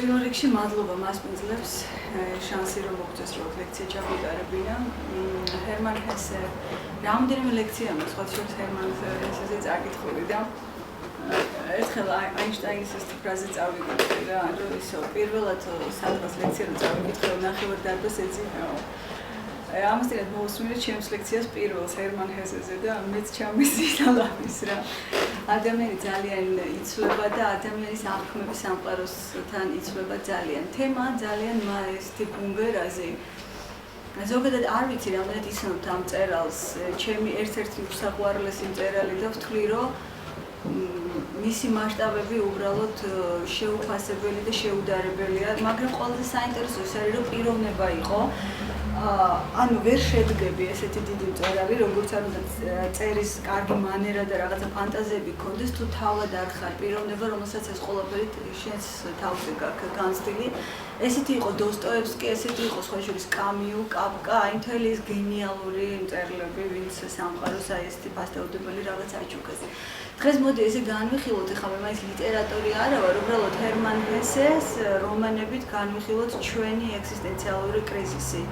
პირველ რიგში მადლობა მასპინძლებს შანსი რომ მოგწეს რომ ლექცია ჩაგვიტარებინა. ჰერმან ჰესე რამდენიმე ლექცია მაქვს, სხვა შორის ჰერმან ჰესეზე წაკითხული და ერთხელ აინშტაინის ეს ფრაზე წავიკითხე რა, რომ ისო პირველად სადღაც ლექცია რომ წავიკითხე, ნახევარ დარბას ეძინაო. ამასთანავე მოვუსმინე ჩემს ლექციას პირველს ჰერმან ჰესეზე და მეც ჩამესინა ლამის რა. ადამიანი ძალიან იცვლება და ადამიანის აღქმების სამყაროსთან იცვლება ძალიან. თემა ძალიან ესეთი ბუმბერაზი. ზოგადად არ ვიცი რამდენად იცნობთ ამ წერალს. ჩემი ერთ-ერთი უსაყვარლესი მწერალი და ვთვლი რომ მისი მასშტაბები უბრალოდ შეუფასებელი და შეუდარებელია, მაგრამ ყველაზე საინტერესო ის არის რომ პიროვნება იყო. ანუ ვერ შედგები ესეთი დიდი მწერალი, როგორც არ უნდა წერის კარგი მანერა და რაღაცა ფანტაზიები გქონდეს, თუ თავად არ ხარ პიროვნება, რომელსაც ეს ყველაფერი შენს თავზე გაქვს განცდილი. ესეთი იყო დოსტოევსკი, ესეთი იყო სხვა შორის კამიუ, კაფკა, აი მთელი ეს გენიალური მწერლები, ვინც სამყაროს აი ესეთი ფასდაუდებელი რაღაც აჩუქეს. დღეს მოდი ესე განვიხილოთ, ეხლა მე მაინც ლიტერატორი არა ვარ, უბრალოდ ჰერმან ჰესეს რომანებით განვიხილოთ ჩვენი ეგზისტენციალური კრიზისი.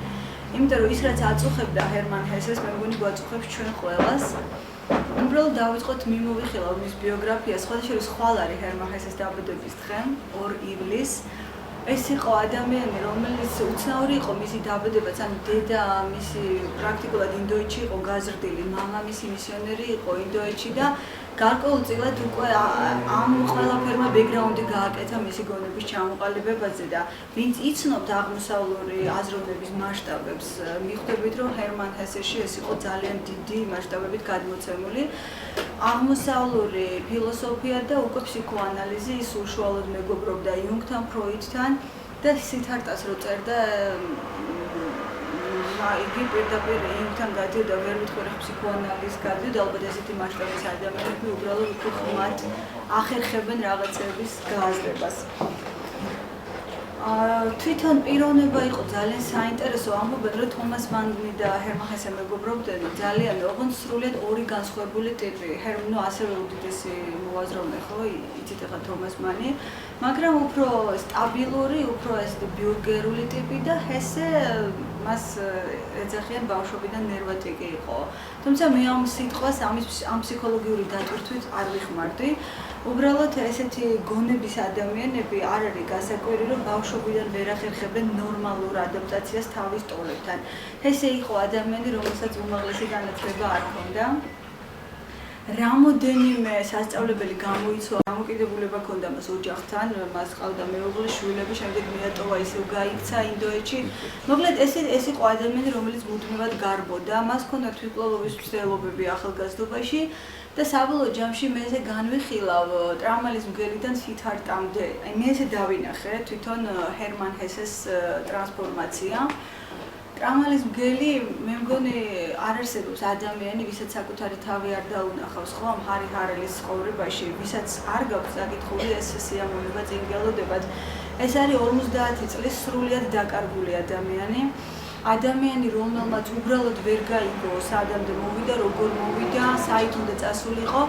იმიტომ რომ ის რაც აწუხებდა ჰერმან ჰესეს, მე მგონი გვაწუხებს ჩვენ ყველას. უბრალოდ დავიწყოთ მიმოვიხილავ მის ბიოგრაფიას, სხვა შორის ხვალ არის ჰერმან ჰესეს დაბადების დღე, 2 ივლისს. ეს იყო ადამიანი, რომელიც უცნაური იყო მისი დაბადებაც, ანუ დედა მისი პრაქტიკულად ინდოეთში იყო გაზრდილი, მამა მისი მისიონერი იყო ინდოეთში და გარკვეულწილად უკვე ამ ყველაფერმა ბექგრაუნდი გააკეთა მისი გონების ჩამოყალიბებაზე და ვინც იცნობდა აღმოსავლური აზროვნების მასშტაბებს, მიხვდებით რომ ჰერმან ჰესეში ეს იყო ძალიან დიდი მასშტაბებით გადმოცემული აღმოსავლური ფილოსოფია და უკვე ფსიქოანალიზი, ის უშუალოდ მეგობრობდა იუნგთან, ფროიდთან და სითარტას რო წერდა იგი პირდაპირ იუნგთან გადიოდა, ვერ ვიტყვი რა ფსიქოანალიზს გადიოდა, ალბათ ესეთი მასშტაბის ადამიანები უბრალოდ უფრო ხმად ახერხებენ რაღაცების გააზრებას. თვითონ პიროვნება იყო ძალიან საინტერესო, ამბობენ რომ თომას მანი და ჰერმან ჰესე მეგობრობდნენ ძალიან, ოღონდ სრულიად ორი განსხვავებული ტიპი. ჰერმანო ასევე უდიდესი მოაზროვნე ხო, იცით ახლა თომას მანი, მაგრამ უფრო სტაბილური, უფრო ეს ბიურგერული ტიპი და ჰესე მას ეძახიან ბავშვობიდან ნერვატიკი იყო. თუმცა მე ამ სიტყვას ამ ფსიქოლოგიური დატვირთვით არ ვიხმარდი. უბრალოდ ესეთი გონების ადამიანები არ არის გასაკვირი, რომ ბავშვობიდან ვერ ახერხებენ ნორმალურ ადაპტაციას თავის ტოლებთან. ესე იყო ადამიანი, რომელსაც უმაღლესი განათლება არ ჰქონდა. რამოდენიმე სასწავლებელი გამოიცვა, დამოკიდებულება ჰქონდა მას ოჯახთან, მას ჰყავდა მეუღლე, შვილები, შემდეგ მიატოვა, ისევ გაიქცა ინდოეთში. მოკლედ ეს იყო ადამიანი, რომელიც მუდმივად გარბოდა, მას ჰქონდა თვითმკვლელობის მცდელობები ახალგაზრდობაში და საბოლოო ჯამში მე ესე განვიხილავ ტრამალის მგელიდან სითარტამდე. აი მე ესე დავინახე თვითონ ჰერმან ჰესეს ტრანსფორმაცია. ტრამალის მგელი, მე მგონი არ არსებობს ადამიანი, ვისაც საკუთარი თავი არ დაუნახავს, ხო, ამ ჰარი ჰარელის ცხოვრებაში, ვისაც არ გაქვს საკითხული ეს სიამოვნება წინგელოდებად. ეს არის 50 წლის სრულიად დაკარგული ადამიანი. ადამიანი, რომელმაც უბრალოდ ვერ გაიგო, სადამდე მოვიდა, როგორ მოვიდა, საით უნდა წასულიყო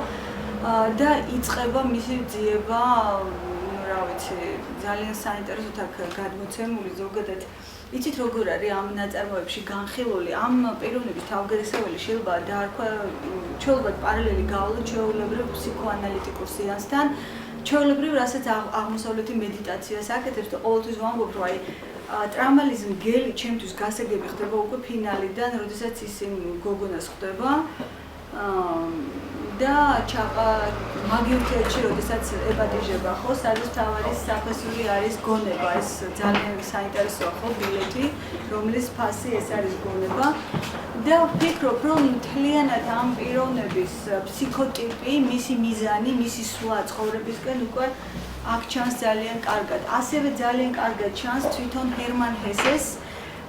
და იწყება მისი ძიება, რა ვიცი, ძალიან საინტერესოდ აქ გადმოცემული ზოგადად. იცით როგორ არის ამ ნაწარმოებში განხილული, ამ პიროვნების თავგადასავალი შეიძლება დაარქვა, ჩვეულებრივ პარალელი გავლოთ ჩვეულებრივ ფსიქოანალიტიკურ სეანსთან, ჩვეულებრივ რასაც აღმოსავლეთი მედიტაციას აკეთებს და ყოველთვის ვამბობ, რომ აი ტრამალის მგელი ჩემთვის გასაგები ხდება უკვე ფინალიდან, როდესაც ის იმ გოგონას ხვდება და მაგიურ თეატრში, როდესაც ეპატიჟება, ხო, სადაც თავარის საფასური არის გონება, ეს ძალიან საინტერესოა, ხო, ბილეთი, რომლის ფასი ეს არის გონება და ვფიქრობ, რომ მთლიანად ამ პიროვნების ფსიქოტიპი, მისი მიზანი, მისი სვლა ცხოვრებისკენ უკვე აქ ჩანს ძალიან კარგად. ასევე ძალიან კარგად ჩანს თვითონ ჰერმან ჰესეს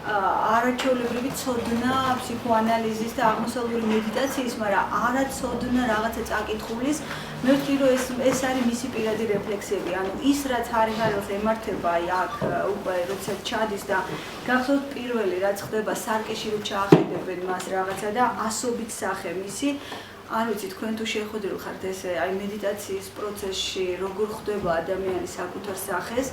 არაჩვეულებრივი ცოდნა ფსიქოანალიზის და აღმოსავლური მედიტაციის, მაგრამ არაცოდნა რაღაცა წაკითხulis. მე ვთვლი, რომ ეს არის მისი პირადი რეფლექსიები, ანუ ის რაც ჰარი ჰარელს ემართება აი აქ უკვე როცა ჩადის და გახსოვთ პირველი რაც ხდება სარკეში რომ ჩაახედებენ მას რაღაცა და ასობით სახე მისი არ ვიცი თქვენ თუ შეხვედრილ ხართ ესე აი მედიტაციის პროცესში როგორ ხვდება ადამიანი საკუთარ სახეს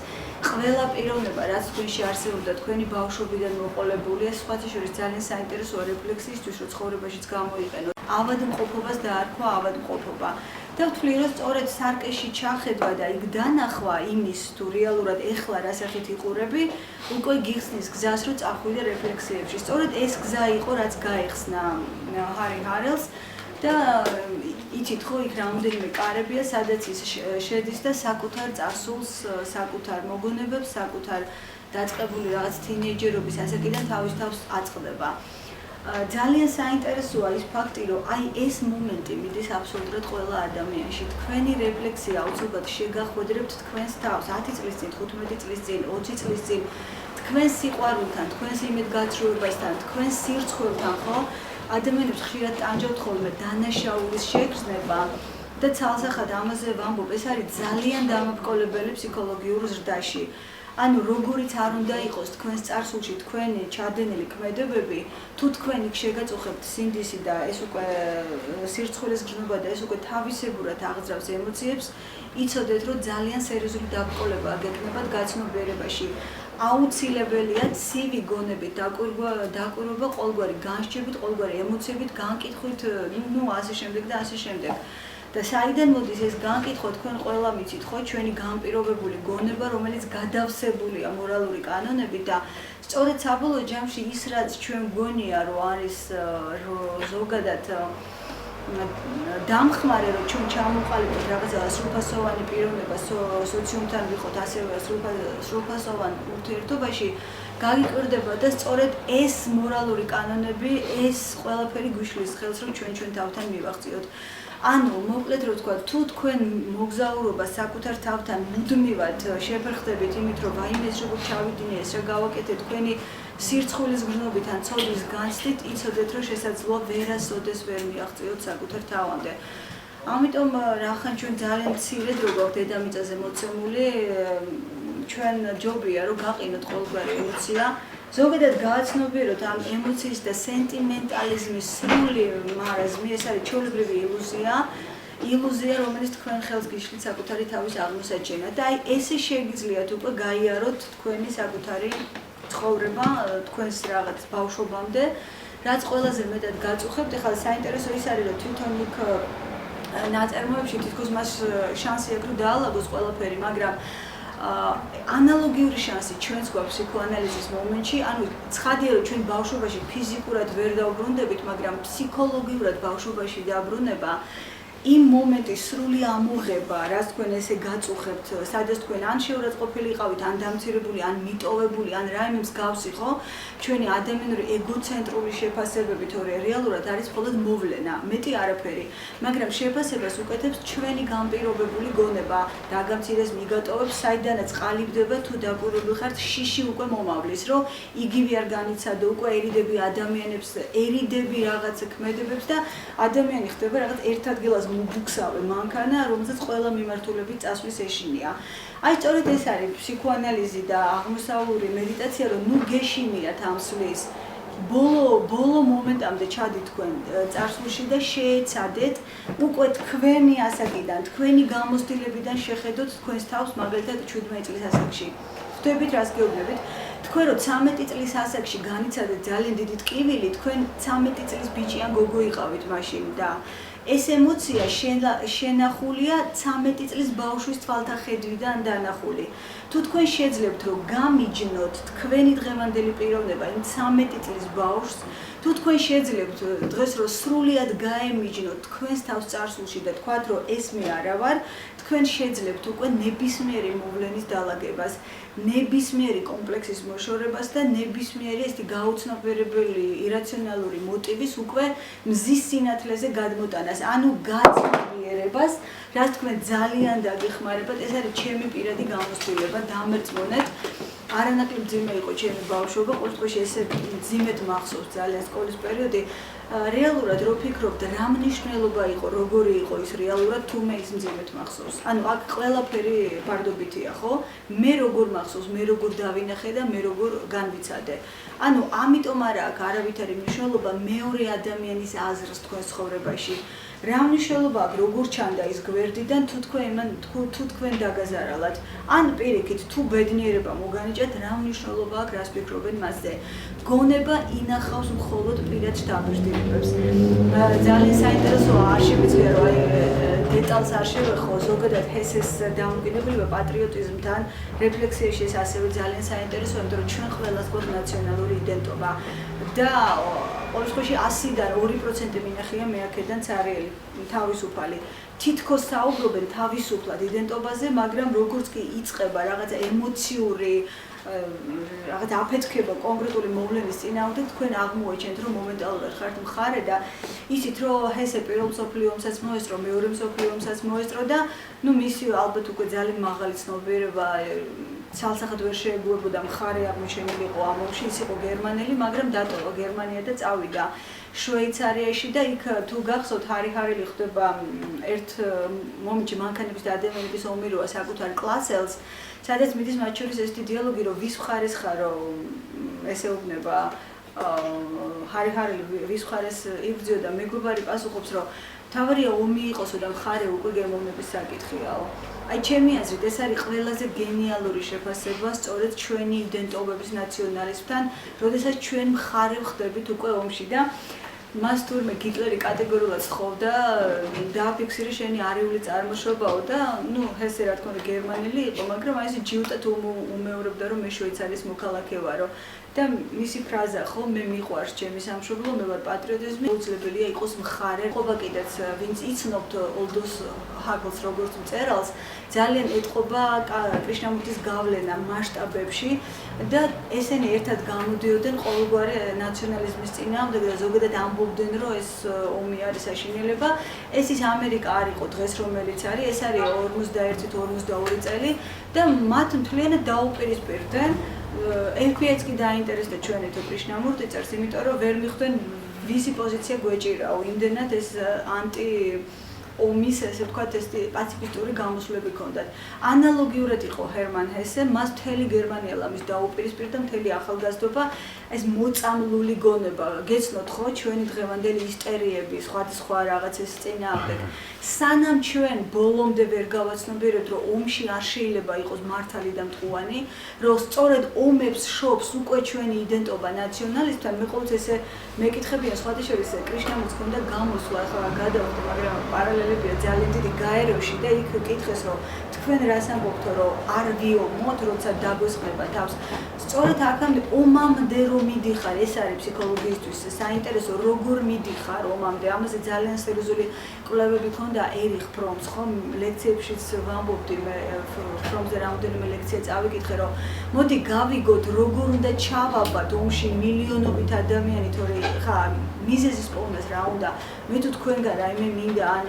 ყველა პიროვნება რაც თქვენში არსებობდა თქვენი ბავშვობიდან მოყოლებულია სხვათა შორის ძალიან საინტერესოა რეფლექსიისთვის რომ ცხოვრებაშიც გამოიყენოთ ავადმყოფობას დაარქვა ავადმყოფობა და ვთვლი რომ სწორედ სარკეში ჩახედვა და იქ დანახვა იმის თუ რეალურად ეხლა რა სახით იყურები უკვე გიხსნის გზას რომ წახვიდე რეფლექსიებში სწორედ ეს გზა იყო რაც გაიხსნა ჰარი ჰარელს და იცით ხო იქ რამდენიმე კარებია სადაც ის შედის და საკუთარ წარსულს საკუთარ მოგონებებს საკუთარ დაწყებული რაღაც თინეიჯერობის ასაკიდან თავის თავს აწყდება ძალიან საინტერესოა ის ფაქტი რომ აი ეს მომენტი მიდის აბსოლუტურად ყველა ადამიანში თქვენი რეფლექსია აუცილებლად შეგახვედრებთ თქვენს თავს 10 წლის წინ 15 წლის წინ 20 წლის წინ თქვენს სიყვარულთან თქვენს იმედგაცრუებასთან თქვენს სირცხვილთან ხო ადამიანებს ხშირად ტანჯავთ ხოლმე დანაშაულის შეგრძნება და ცალსახად ამაზე ვამბობ ეს არის ძალიან დამაბკოლებელი ფსიქოლოგიურ ზრდაში ანუ როგორიც არ უნდა იყოს თქვენს წარსულში თქვენი ჩადენილი ქმედებები თუ თქვენ იქ შეგაწუხებთ სინდისი და ეს უკვე სირცხვილის გრძნობა და ეს უკვე თავისებურად აღძრავს ემოციებს იცოდეთ რომ ძალიან სერიოზული დაბკოლება გექნებათ გაცნობიერებაში აუცილებელია ცივი გონებით დაკვირვება ყოველგვარი განსჯებით ყოველგვარი ემოციებით განკითხვით ნუ ასე შემდეგ და ასე შემდეგ და საიდან მოდის ეს განკითხვა თქვენ ყველა მიცით ხო ჩვენი განპირობებული გონება რომელიც გადავსებულია მორალური კანონებით და სწორედ საბოლოო ჯამში ის რაც ჩვენ გონია რომ არის ზოგადად დამხმარე რომ ჩვენ ჩამოყალიბოთ რაღაცა სრულფასოვანი პიროვნება სოციუმთან ვიყოთ ასევე სრულფასოვან ურთიერთობაში გაგიკვირდება და სწორედ ეს მორალური კანონები ეს ყველაფერი გვიშლის ხელს რომ ჩვენ თავთან მივახციოთ ანუ მოკლედ რო ვთქვა თუ თქვენ მოგზაურობა საკუთარ თავთან მუდმივად შეფერხდებით იმით რომ ვაიმე ეს როგორ ჩავიდინე ეს რა გავაკეთე თქვენი სირცხვილის გრძნობით ან ცოდვის განცდით იცოდეთ რომ შესაძლოა ვერასოდეს ვერ მიაღწიოთ საკუთარ თავამდე ამიტომ რახან ჩვენ ძალიან მცირედ რო გვაქვს დედამიწაზე მოცემული ჩვენ ჯობია რომ გაყინოთ ყოველგვარი ემოცია ზოგადად გააცნობიეროთ ამ ემოციის და სენტიმენტალიზმის სრული მარაზმი ეს არის ჩვეულებრივი ილუზია რომელიც თქვენ ხელს გიშლით საკუთარი თავის აღმოსაჩენა და აი ესე შეგიძლიათ უკვე გაიაროთ თქვენი საკუთარი ცხოვრება თქვენს რაღაც ბავშვობამდე რაც ყველაზე მეტად გაწუხებთ ეხლა საინტერესო ის არის რომ თვითონ იქ ნაწარმოებში თითქოს მას შანსი აქვს რომ დაალაგოს ყველაფერი მაგრამ ანალოგიური შანსი ჩვენს გვაქვს ფსიქოანალიზის მომენტში, ანუ ცხადია რომ ჩვენ ბავშვობაში ფიზიკურად ვერ დავბრუნდებით, მაგრამ ფსიქოლოგიურად ბავშვობაში დაბრუნება იმ მომენტის სრული ამოღება, რაც თქვენ ესე გაწუხებთ, სადაც თქვენ ან შეურაცხყოფილი იყავით, ან დამცირებული, ან მიტოვებული, ან რაიმე მსგავსი, ხო? ჩვენი ადამიანური ეგოცენტრული შეფასებები თორე რეალურად არის მხოლოდ მოვლენა, მეტი არაფერი, მაგრამ შეფასებას უკეთებს ჩვენი განპირობებული გონება, დაგამცირეს მიგატოვებს, საიდანაც ყალიბდება თუ დაკვირვებულ ხართ, შიში უკვე მომავლის, რომ იგივე არ განიცადო, უკვე ერიდები ადამიანებს, ერიდები რაღაც ქმედებებს და ადამიანი ხდება რაღაც ერთ ადგილას მუბუქსავე მანქანა, რომელსაც ყველა მიმართულებით წასვლის ეშინია. აი სწორედ ეს არის ფსიქოანალიზი და აღმოსავლური მედიტაცია, რომ ნუ გეშინიათ ამ სვლის. ბოლო მომენტამდე ჩადით თქვენ წარსულში და შეეცადეთ უკვე თქვენი ასაკიდან, თქვენი გამოცდილებიდან შეხედოთ თქვენს თავს მაგალითად 17 წლის ასაკში. ხვდებით რას გეუბნებით? თქვენ რო 13 წლის ასაკში განიცადეთ ძალიან დიდი ტკივილი, თქვენ 13 წლის ბიჭი ან გოგო იყავით მაშინ და ეს ემოცია შენახულია 13 წლის ბავშვის თვალთახედვიდან დანახული. თუ თქვენ შეძლებთ რომ გამიჯნოთ თქვენი დღევანდელი პიროვნება იმ 13 წლის ბავშვს, თუ თქვენ შეძლებთ დღეს რომ სრულიად გაემიჯნოთ თქვენს თავს წარსულში და თქვათ რომ ეს მე არა ვარ, თქვენ შეძლებთ უკვე ნებისმიერი მოვლენის დალაგებას, ნებისმიერი კომპლექსის მოშორებას და ნებისმიერი ესეთი გაუცნობიერებელი ირაციონალური მოტივის უკვე მზის სინათლეზე გადმოტანას, ანუ გაცნობიერებას, რაც თქვენ ძალიან დაგეხმარებათ, ეს არის ჩემი პირადი გამოცდილება, დამერწმუნეთ. არანაკლებ მძიმე იყო ჩემი ბავშვობა, ყოველ შემთხვევაში ესე მძიმედ მახსოვს ძალიან სკოლის პერიოდი. რეალურად რო ვფიქრობ, რა მნიშვნელობა იყო, როგორი იყო ის რეალურად, თუ მე ის მძიმედ მახსოვს. ანუ აქ ყველაფერი ფარდობითია, ხო? მე როგორ მახსოვს, მე როგორ დავინახე და მე როგორ განვიცადე. ანუ ამიტომ არა აქვს არავითარი მნიშვნელობა მეორე ადამიანის აზრს თქვენ ცხოვრებაში. რა მნიშვნელობა აქვს როგორ ჩანდა ის გვერდიდან თუ თქვენ დაგაზარალათ ან პირიქით თუ ბედნიერება მოგანიჭათ რა მნიშვნელობა აქვს რას ფიქრობენ მასზე გონება ინახავს მხოლოდ პირად შთაბეჭდილებებს ძალიან საინტერესოა არ შემიძლია რომ დეტალს არ შევეხო ზოგადად ჰესეს დამოკიდებულება პატრიოტიზმთან რეფლექსიაში ეს ასევე ძალიან საინტერესოა იმიტომ რომ ჩვენ ყველას გვაქვს ნაციონალური იდენტობა და ყოველ შემთხვევაში 100-დან 2% მინახია მეაქედან ცარიელი თავისუფალი თითქოს საუბრობენ თავისუფლად იდენტობაზე მაგრამ როგორც კი იწყება რაღაცა ემოციური რაღაც აფეთქება კონკრეტული მოვლენის წინააღმდეგ თქვენ აღმოაჩენთ რომ მომენტალურად ხართ მხარე და იცით რომ ჰესე პირველ მსოფლიო ომსაც მოესწრო მეორე მსოფლიო ომსაც მოესწრო და ნუ მისი ალბათ უკვე ძალიან მაღალი ცნობიერება ცალსახად ვერ შეეგუებოდა მხარე აღმოჩენილიყო ამ ომში ის იყო გერმანელი მაგრამ დატოვა გერმანია და წავიდა შვეიცარიაში და იქ თუ გახსოვთ ჰარი ხდება ერთ მომენტში მანქანების და ადამიანების ომი როა საკუთარ კლასელს სადაც მიდის მათ შორის ეს დიალოგი რომ ვის მხარეს ხარო ესეუბნება ჰარი ვის მხარეს იბრძვო და მეგობარი პასუხობს რომ თავარია ომი იყოსო და მხარე უკვე გერმანების საკითხიაო აი ჩემი აზრით ეს არის ყველაზე გენიალური შეფასება სწორედ ჩვენი იდენტობების ნაციონალიზმთან როდესაც ჩვენ მხარე ვხდებით უკვე ომში და მას თურმე გიტლერი კატეგორიულად სთხოვდა დააფიქსირე შენი არიული წარმოშობაო და ნუ ჰესე რა თქმა უნდა გერმანელი იყო მაგრამ აი ეს ჯიუტად უმეორებდა რომ მე შვეიცარიის მოქალაქე ვარო და მისი ფრაზა ხო მე მიყვარს ჩემი სამშობლო მე ვარ პატრიოტიზმი უძლებელია იყოს მხარე ყობა კიდეც ვინც იცნობთ ოლდოს ჰაგლს როგორც მწერალს ძალიან ეთყობა კრიშნამურთის გავლენა მასშტაბებში და ესენი ერთად გამოდიოდნენ ყოველგვარი ნაციონალიზმის წინააღმდეგ და ზოგადად ამბობდნენ რომ ეს ომი არის საშინელება ეს ის ამერიკა არ იყო დღეს რომელიც არის ეს არის 51-52 წელი და მათ მთლიანად დაუპირისპირდნენ FBI-ც კი დაინტერესდა ჩვენეთო კრიშნამურთი წერს იმიტომ რომ ვერ მიხვდნენ ვისი პოზიცია გვეჭირაო იმდენად ეს ანტი ომის ესე ვთქვათ ეს პაციფისტური გამოსვლები ჰქონდათ. ანალოგიურად იყო ჰერმან ჰესე, მას მთელი გერმანია ლამის დაუპირისპირდა მთელი ახალგაზრდობა ეს მოწამლული გონება. გეცნოთ ხო ჩვენი დღევანდელი ისტერიები, სხვა რაღაცის წინააღმდეგ. სანამ ჩვენ ბოლომდე ვერ გავაცნობიერებთ, რომ ომში არ შეიძლება იყოს მართალი და მტყუანი, რომ სწორედ ომებს შობს უკვე ჩვენი იდენტობა ნაციონალისტთან, მე ყოველთვის ესე მეკითხებიან სხვათა შორის კრიშნამურთს ჰქონდა გამოსვლა, ახლა გადავხდი, მაგრამ პარალელებია ძალიან დიდი გაეროში და იქ კითხეს, რომ თქვენ რას ამბობთ, რომ არ გიომოთ, როცა დაგვესხება თავს. სწორედ აქამდე ომამდე რომ მიდიხარ, ეს არის ფსიქოლოგიისთვის საინტერესო, როგორ მიდიხარ ომამდე. ამაზე ძალიან სერიოზული კვლევები ქონდა ერიხ ფრომს, ხო, ლექციებშიც ვამბობდი, მე ფრომზე რამდენიმე ლექცია წავიკითხე, რომ მოდი გავიგოთ, როგორ უნდა ჩავაბათ ომში მილიონობით ადამიანი, თორე ხა მიზეზის პოვნას რა უნდა. მე თუ თქვენგან რაიმე მინდა ან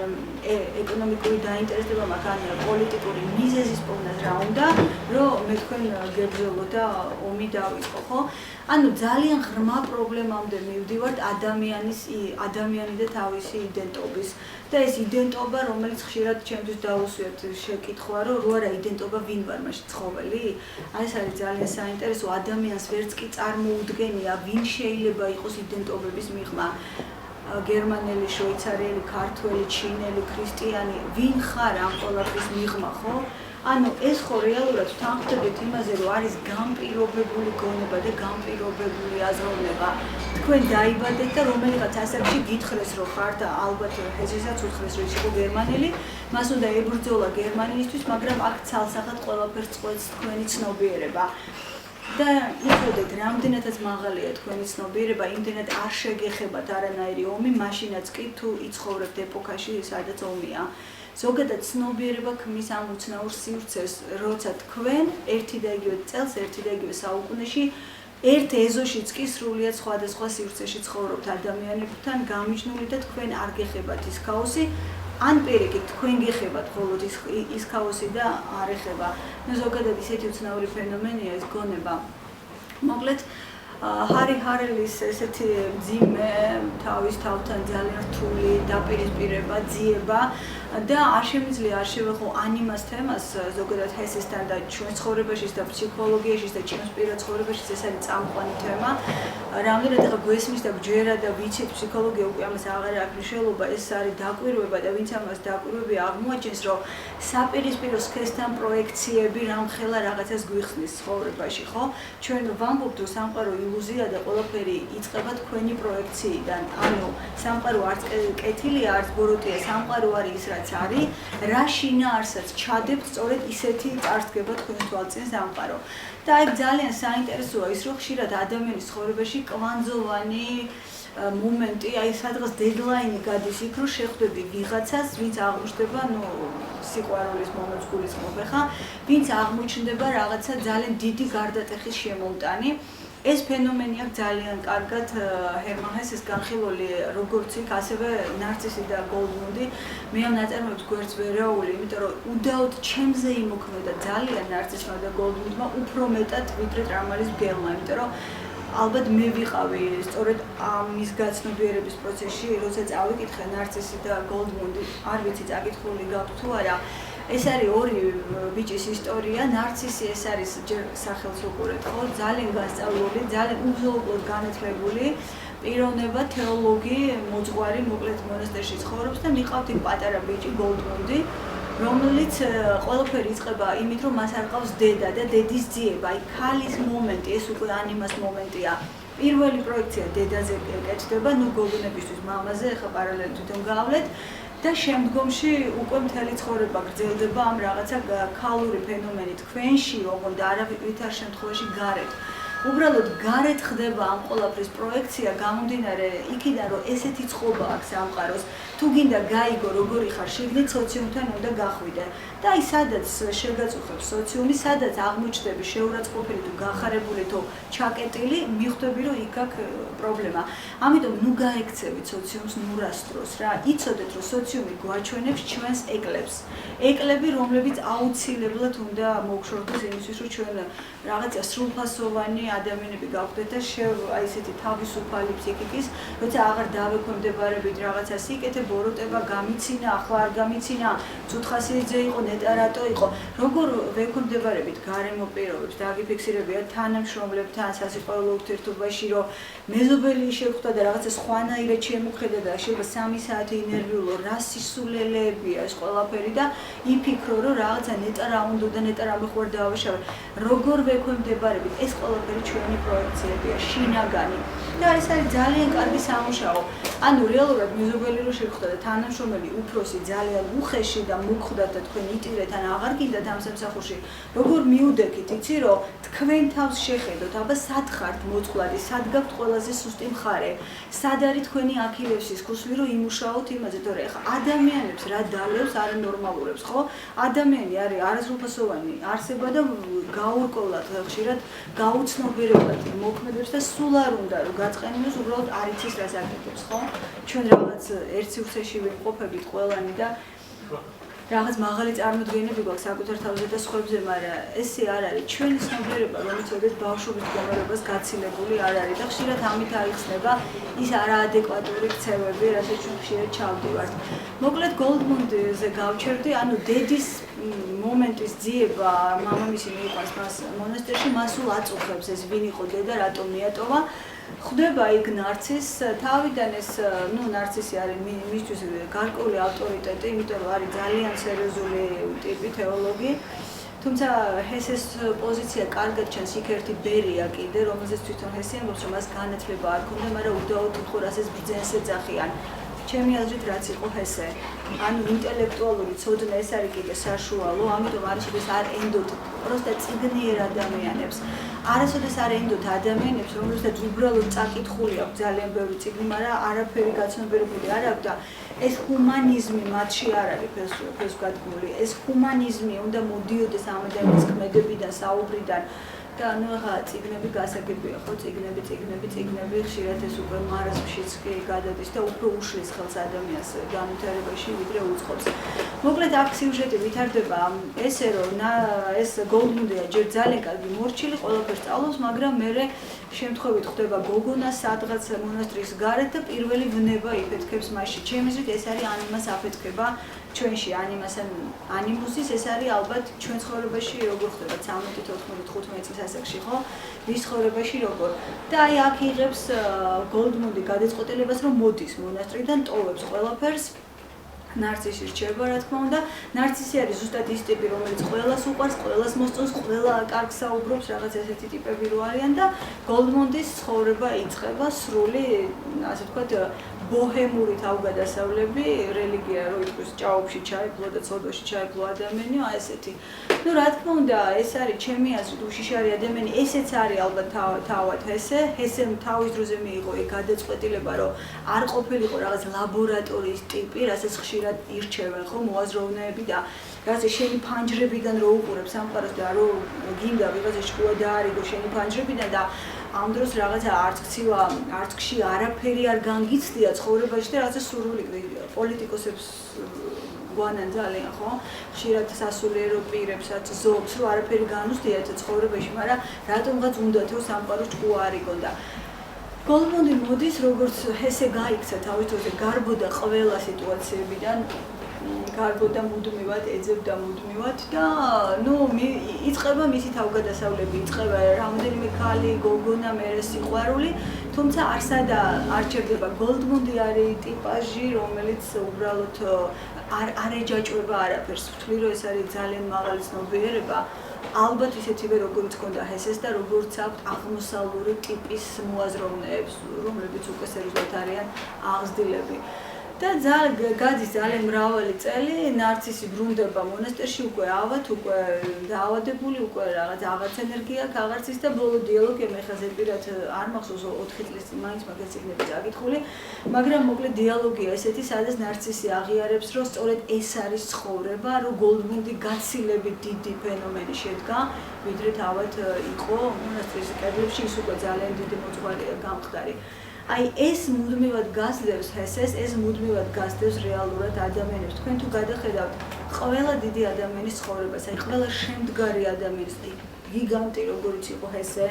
ეკონომიკური დაინტერესება მაქვს, ან პოლიტიკური მიზეზის პოვნას რა უნდა, რომ მე თქვენ გებრძოლო და ომი დავიწყო, ხო? ანუ ძალიან ღრმა პრობლემამდე მივდივართ ადამიანი და თავისი იდენტობის. და ეს იდენტობა, რომელიც ხშირად ჩემთვის დაუსვიათ შეკითხვა, რომ რო არა იდენტობა ვინ ვარ მაშინ ცხოველი? აი ეს არის ძალიან საინტერესო, ადამიანს ვერც კი წარმოუდგენია, ვინ შეიძლება იყოს იდენტობების მიღმა. გერმანელი, შვეიცარიელი, ქართველი, ჩინელი, ქრისტიანი, ვინ ხარ ამ ყველაფრის მიღმა, ხო? ანუ ეს ხო რეალურად თანხმდებით იმაზე, რომ არის განპირობებული გონება და განპირობებული აზროვნება. თქვენ დაიბადეთ და რომელიღაც ასაკში გითხრეს, რომ ხართ ალბათ ჰესესაც უთხრეს, რომ ის იყო გერმანელი, მას უნდა ებრძოლა გერმანიისთვის, მაგრამ აქ ცალსახად ყველაფერს წყვეტს თქვენი ცნობიერება. და იცოდეთ, რამდენადაც მაღალია თქვენი ცნობიერება, იმდენად არ შეგეხებათ არანაირი ომი, მაშინაც კი თუ იცხოვრებთ ეპოქაში, სადაც ომია. ზოგადად ცნობიერება ქმნის ამ უცნაურ სივრცეს, როცა თქვენ ერთი და იგივე წელს, ერთი და იგივე საუკუნეში ერთ ეზოშიც კი სრულიად სხვადასხვა სივრცეში ცხოვრობთ ადამიანებთან გამიჯნული და თქვენ არ გეხებათ ის ქაოსი, ან პირიქით თქვენ გეხებათ მხოლოდ ის ქაოსი და არ ეხება. ნუ ზოგადად ისეთი უცნაური ფენომენია ეს გონება. მოკლედ ჰარი ჰარელის ესეთი მძიმე თავის თავთან ძალიან რთული დაპირისპირება, ძიება და არ შემიძლია არ შევეხო ანიმას თემას ზოგადად ჰესესთან და ჩვენ ცხოვრებაში და ფსიქოლოგიაში და ჩვენს პირად ცხოვრებაში ეს არის წამყვანი თემა. რამდენად ახლა გვესმის და გვჯერა და ვიცით ფსიქოლოგია უკვე ამას აღარ აქვს მნიშვნელობა, ეს არის დაკვირვება და ვინც ამას დაკვირვები აღმოაჩენს, რომ საპირისპირო სქესთან პროექციები რამხელა რაღაცას გვიხსნის ცხოვრებაში, ხო? ჩვენ ვამბობთ, რომ სამყარო ილუზია და ყველაფერი იწყება თქვენი პროექციიდან. ანუ სამყარო არც კეთილია, არც ბოროტია, სამყარო არის ის რაც არის, რა შინაარსაც ჩადებთ, სწორედ ისეთი წარსდგება თქვენს თვალწინ სამყარო. და ეგ ძალიან საინტერესოა ის, რომ ხშირად ადამიანის ცხოვრებაში კვანძოვანი მომენტი, აი სადღაც დედლაინი გადის იქ, რომ შეხვდები ვიღაცას, ვინც აღმოჩნდება, სიყვარულის მომენტს გულისხმობ ხა, ვინც აღმოჩნდება რაღაცა ძალიან დიდი გარდატეხის შემომტანი. ეს ფენომენი აქვს ძალიან კარგად ჰერმან ჰესეს განხილული როგორც იქ, ასევე ნარცისი და გოლდმუნდი. მე ამ ნაწარმოებს გვერდს ვერ რაული, იმიტომ რომ უდაოდ ჩემზე იმოქმედა ძალიან ნარცისმა და გოლდმუნდმა უფრო მეტად ვიდრე ტრამალის მგელმა, იმიტომ რომ ალბათ მე ვიყავი სწორედ ამის გაცნობიერების პროცესში, როცა წავიკითხე ნარცისი და გოლდმუნდი, არ ვიცი წაკითხული გაქვთ თუ არა. ეს არის ორი ბიჭის ისტორია, ნარცისი ეს არის ჯერ სახელს უყურეთ, ხო? ძალიან გასწავლული, ძალიან უზოლოდ განათლებული პიროვნება, თეოლოგი, მოძღვარი, მოკლედ მონასტერში ცხოვრობს და მიყავთ იქ პატარა ბიჭი გოლდმუნდი, რომელიც ყველაფერი იწყება იმით, რომ მას არ ყავს დედა და დედის ძიება, აი ქალის მომენტი, ეს უკვე ანიმას მომენტია. პირველი პროექცია დედაზე კეთდება, გოგონებისთვის მამაზე, ახლა პარალელურად თვითონ გავლეთ. და შემდგომში უკვე მთელი ცხოვრება გრძელდება ამ რაღაცა ქალური ფენომენი თქვენში, ოღონდ არავითარ შემთხვევაში გარეთ. უბრალოდ გარეთ ხდება ამ ყველაფრის პროექცია, გამომდინარე იქიდან, რომ ესეთი წყობა აქვს სამყაროს. თუ გინდა გაიგო როგორი ხარ შიგნით, სოციუმთან უნდა გახვიდე. და აი სადაც შეგაწუხებს სოციუმი, სადაც აღმოჩნდები შეურაცხყოფილი თუ გახარებული თუ ჩაკეტილი, მიხვდები, რომ იქ აქვს პრობლემა. ამიტომ ნუ გაექცევით სოციუმს ნურას დროს რა. იცოდეთ, რომ სოციუმი გვაჩვენებს ჩვენს ეკლებს. ეკლები, რომლებიც აუცილებლად უნდა მოგშორდეს იმისთვის, რომ ჩვენ რაღაცა სრულფასოვანი ადამიანები გავხდეთ და აი ესეთი თავისუფალი ფსიქიკის, როცა აღარ დავექვემდებარებით რაღაცა სიკეთე, ბოროტება გამიცინა, ახლა არ გამიცინა, ცუთხასიძე იყო, ნეტარატო იყო. როგორ ვექვემდებარებით გარემო პირობებს, დაგიფიქსირებია თანამშრომლებთან სასიყვარულო ურთიერთობაში, რომ მეზობელი შეხვდა და რაღაცა სხვანაირად შემოხედა და შეიძლება 3 საათი ინერვიულო, რა სისულელეებია ეს ყველაფერი და იფიქრო, რომ რაღაცა ნეტა რა უნდა და ნეტა რა მეხوار დავაშავე. როგორ ვექვემდებარებით, ეს ყველაფერი ჩვენი პროექციებია, შინაგანი. და ეს არის ძალიან კარგი სამუშაო. ანუ რეალურად მეზობელი რო შეხვდა და თანამშრომელი უფროსი ძალიან უხეში და მოგხვდათ და თქვენ იტირეთ ან აღარ გინდათ ამ სამსახურში, როგორ მიუდექით, იცი რომ თქვენ თავს შეხედოთ, აბა სად ხართ მოწყვლადი, სად გაქვთ ყველაზე სუსტი მხარე, სად არის თქვენი აქილევსის ქუსლი, რომ იმუშაოთ იმაზე, თორე ახლა ადამიანებს რა დალევს არანორმალურებს, ხო? ადამიანი არის არასრულფასოვანი არსება და გაურკვევლად ხშირად გაუცნობიერებლად მოქმედებს და სულ არ უნდა რომ გაწყენინოს, უბრალოდ არ იცის რას აკეთებს, ხო? ჩვენ რაღაც ერთ სივრცეში ვიმყოფებით ყველანი და რაღაც მაღალი წარმოდგენები გვაქვს საკუთარ თავზე და სხვებზე, მაგრამ ესე არ არის. ჩვენი ცნობიერება, რომელიც ოდეთ ბავშვობის მდგომარეობას გაცილებული არ არის და ხშირად ამით აიხსნება ის არაადეკვატური ქცევები, რასაც ჩვენ ხშირად ჩავდივართ. მოკლედ გოლდმუნდზე გავჩერდი, ანუ დედის მომენტის ძიება, მამამისი მიიყვანს მას მონასტერში, მას სულ აწუხებს ეს ვინ იყო დედა, რატომ მიატოვა. ხდება იქ ნარცის, თავიდან ეს, ნარცისი არის მისთვის გარკვეული ავტორიტეტი, იმიტომ რომ არის ძალიან სერიოზული ტიპი თეოლოგი. თუმცა ჰესეს პოზიცია კარგად ჩანს, იქ ერთი ბერია კიდე, რომელზეც თვითონ ჰესი ამბობს, რომ მას განათლება არ ქონდა, მაგრამ უდაოდ ხურას ეს ბრძენს ეძახიან. ჩემი აზრით რაც იყო ჰესე. ანუ ინტელექტუალური ცოდნა ეს არის კიდე საშუალო, ამიტომ არასოდეს არ ენდოთ პროსტა წიგნიერ ადამიანებს. არასოდეს არ ენდოთ ადამიანებს, რომელთაც უბრალოდ წაკითხული აქვს ძალიან ბევრი წიგნი, მაგრამ არაფერი გაცნობიერებული არ აქვს და ეს ჰუმანიზმი მათში არ არის ფესვგადგმული. ეს ჰუმანიზმი უნდა მოდიოდეს ამ ადამიანის ქმედებიდან, საუბრიდან. და ახლა წიგნები გასაგებია, ხო, წიგნები, ხშირად ეს უკვე მარაზმშიც კი გადადის და უფრო უშლის ხელს ადამიანს განვითარებაში, ვიდრე უწყობს. მოკლედ აქ სიუჟეტი ვითარდება ესე, რომ ეს გოლდმუნდია ჯერ ძალიან კარგი მორჩილი, ყველაფერს სწავლობს, მაგრამ მერე შემთხვევით ხდება გოგონა სადღაც მონასტრის გარეთ და პირველი ვნება იფეთქებს მასში. ჩემი აზრით ეს არის ანიმას აფეთქება ჩვენში ანიმუსის ეს არის ალბათ ჩვენ ცხოვრებაში როგორ ხდება 13, 14, 15 წლის ასაკში, ხო? ვის ცხოვრებაში როგორ. და აი აქ იღებს გოლდმუნდი გადაწყვეტილებას, რომ მოდის მონასტრიდან, ტოვებს ყველაფერს. ნარცისი რჩება, რა თქმა უნდა. ნარცისი არის ზუსტად ის ტიპი, რომელიც ყველას უყვარს, ყველას მოსწონს, ყველა კარგს საუბრობს, რაღაც ესეთი ტიპები რო არიან და გოლდმუნდის ცხოვრება იწყება სრული, ასე ვთქვათ, ბოჰემური თავგადასავლები, რელიგია რო იყოს ჭაობში ჩაეფლო და ცოდვაში ჩაეფლო ადამიანი, აი ესეთი. ნუ რა თქმა უნდა, ეს არის ჩემი აზრით უშიშარი ადამიანი, ესეც არის ალბათ თავად ჰესემ თავის დროზე მიიღო ეგ გადაწყვეტილება, რომ არ ყოფილიყო რაღაც ლაბორატორიის ტიპი, რასაც ხშირად ირჩევენ ხო მოაზროვნეები და რაღაცა შენი ფანჯრებიდან რო უყურებ სამყაროს და რო გინდა ვიღაცა შკუა დაარიგო შენი ფანჯრებიდან და ამ დროს რაღაცა არცქში არაფერი არ განგიცდია ცხოვრებაში და რაღაცა სურვილი პოლიტიკოსებს გვანან ძალიან ხო ხშირად სასულიერო პირებსაც ზობს რომ არაფერი განუცდიათ ცხოვრებაში, მაგრამ რატომღაც უნდათ რომ სამყაროს შკუა არიგონ და გოლდმუნდი მოდის როგორც ჰესე გაიქცა თავის დროზე გარბოდა ყველა სიტუაციებიდან გარბოდა მუდმივად, ეძებდა მუდმივად და ნუ იწყება მისი თავგადასავლები, იწყება რამდენიმე ქალი, გოგონა, მერე სიყვარული, თუმცა არ ჩერდება გოლდმუნდი არის ტიპაჟი, რომელიც უბრალოდ არ ეჯაჭვება არაფერს. ვთვლი რომ ეს არის ძალიან მაღალი ცნობიერება. ალბათ ისეთივე როგორც ჰქონდა ჰესეს და როგორც აქვს აღმოსავლური ტიპის მოაზროვნეებს, რომლებიც უკვე სერიოზულად არიან აღზრდილები. და გადის ძალიან მრავალი წელი, ნარცისი ბრუნდება მონასტერში, უკვე ავად, უკვე დაავადებული, უკვე რაღაც აღარც ენერგია აქვს, აღარც ის და ბოლო დიალოგი მე ხაზე პირად არ მახსოვს 4 წლის წინ მაინც მაგას წიგნები წაკითხული, მაგრამ მოკლედ დიალოგია ესეთი, სადაც ნარცისი აღიარებს, რომ სწორედ ეს არის ცხოვრება, რომ გოლდმუნდი გაცილებით დიდი ფენომენი შედგა, ვიდრე თავად იყო მონასტრის კედლებში, ის უკვე ძალიან დიდი მოძღვარია, გამხდარი. აი ეს მუდმივად გასდევს ჰესეს, ეს მუდმივად გასდევს რეალურად ადამიანებს. თქვენ თუ გადახედავთ ყველა დიდი ადამიანის ცხოვრებას, აი ყველა შემდგარი ადამიანის გიგანტი როგორიც იყო ჰესე,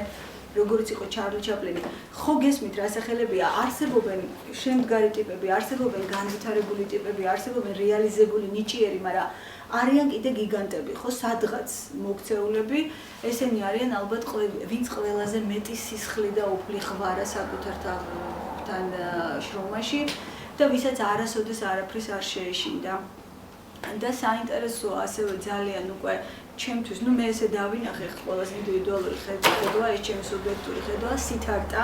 როგორც იყო ჩარლი ჩაპლინი, ხო გესმით რა სახელებია, არსებობენ შემდგარი ტიპები, არსებობენ განვითარებული ტიპები, არსებობენ რეალიზებული ნიჭიერი, მაგრამ არიან კიდე გიგანტები, ხო, სადღაც მოქცეულები, ესენი არიან ალბათ ვინც ყველაზე მეტი სისხლი და უფლი ხვარა საკუთარ თან შრომაში და ვისაც არასოდეს არაფრის არ შეეშინდა. და საინტერესოა ასევე ძალიან უკვე ჩემთვის, ნუ მე ესე დავინახე ყველაზე ინდივიდუალური ხედვა, ეს ჩემი სუბიექტური ხედვა, სითარტა,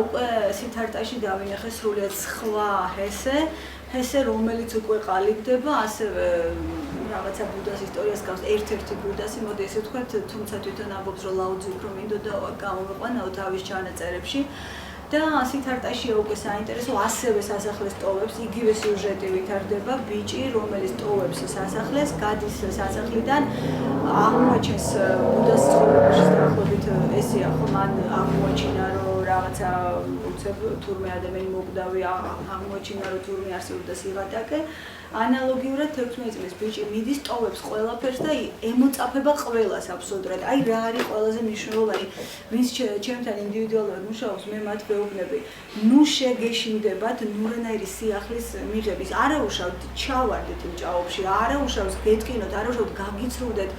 უკვე სითარტაში დავინახე სრულიად სხვა ჰესე, რომელიც უკვე ყალიბდება, ასევე რაღაცა ბუდას ისტორიას გავს, ერთ-ერთი ბუდასი, მოდი ესე ვთქვათ, თუმცა თვითონ ამბობს, რომ ლაუძი უფრო მინდოდა გამომეყვანაო თავის ჩანაწერებში. და სითარტაშია უკვე საინტერესო, ასევე სასახლეს ტოვებს, იგივე სიუჟეტი ვითარდება, ბიჭი, რომელიც ტოვებს სასახლეს, გადის სასახლიდან, აღმოაჩენს ბუდას ცხოვრებაში დაახლოებით ესეა, ხო, მან აღმოაჩინა, რომ რაღაცა უცებ თურმე ადამიანი მოკვდავი, აღმოაჩინა, რომ თურმე არსებობდა სიღატაკე. ანალოგიურად 16 წლის ბიჭი მიდის, ტოვებს ყველაფერს და ემოწაფება ყველას აბსოლუტურად. აი რა არის ყველაზე მნიშვნელოვანი, ვინც ჩემთან ინდივიდუალურად მუშაობს, მე მათ ვეუბნები, ნუ შეგეშინდებათ ნურანაირი სიახლის მიღების. არაუშავთ ჩავარდეთ იმ ჭაობში, არაუშავს გეტკინოთ, არაუშავთ გაგიცრუდეთ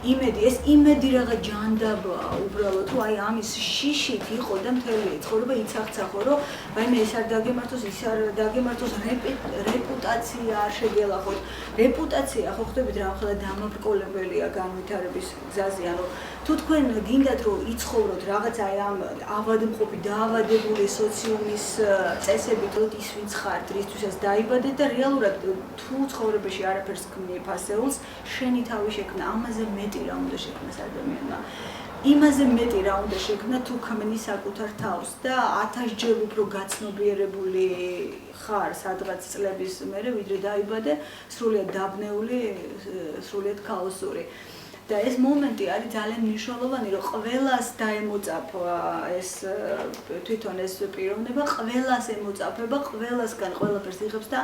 იმედი, ეს იმედი რაღაც ჯანდაბაა უბრალოდ, თუ აი ამის შიშით იყო და მთელი ცხოვრება იცახცახო, რომ ვაიმე ეს არ დაგემართოს, ის არ დაგემართოს, რეპუტაცია არ შეგელახოთ. რეპუტაცია ხო ხდებით რა ახლა დამაბრკოლებელია განვითარების გზაზე, ანუ თუ თქვენ გინდათ რომ იცხოვროთ რაღაც აი ამ ავადმყოფი, დაავადებული სოციუმის წესებით, ის ვინც ხართ, რისთვისაც დაიბადეთ და რეალურად თუ ცხოვრებაში არაფერს ქმნი ფასეულს, შენი თავი შექმნა, ამაზე მეტი რა უნდა შექმნას ადამიანმა. იმაზე მეტი რა უნდა შექმნა თუ ქმნი საკუთარ თავს და 1000 ჯერ უფრო გაცნობიერებული ხარ სადღაც წლების მერე, ვიდრე დაიბადე, სრულიად დაბნეული, სრულიად ქაოსური. და ეს მომენტი არის ძალიან მნიშვნელოვანი, რომ ყველას დაემოწაფა ეს თვითონ ეს პიროვნება, ყველას ემოწაფება, ყველასგან ყველაფერს იღებს და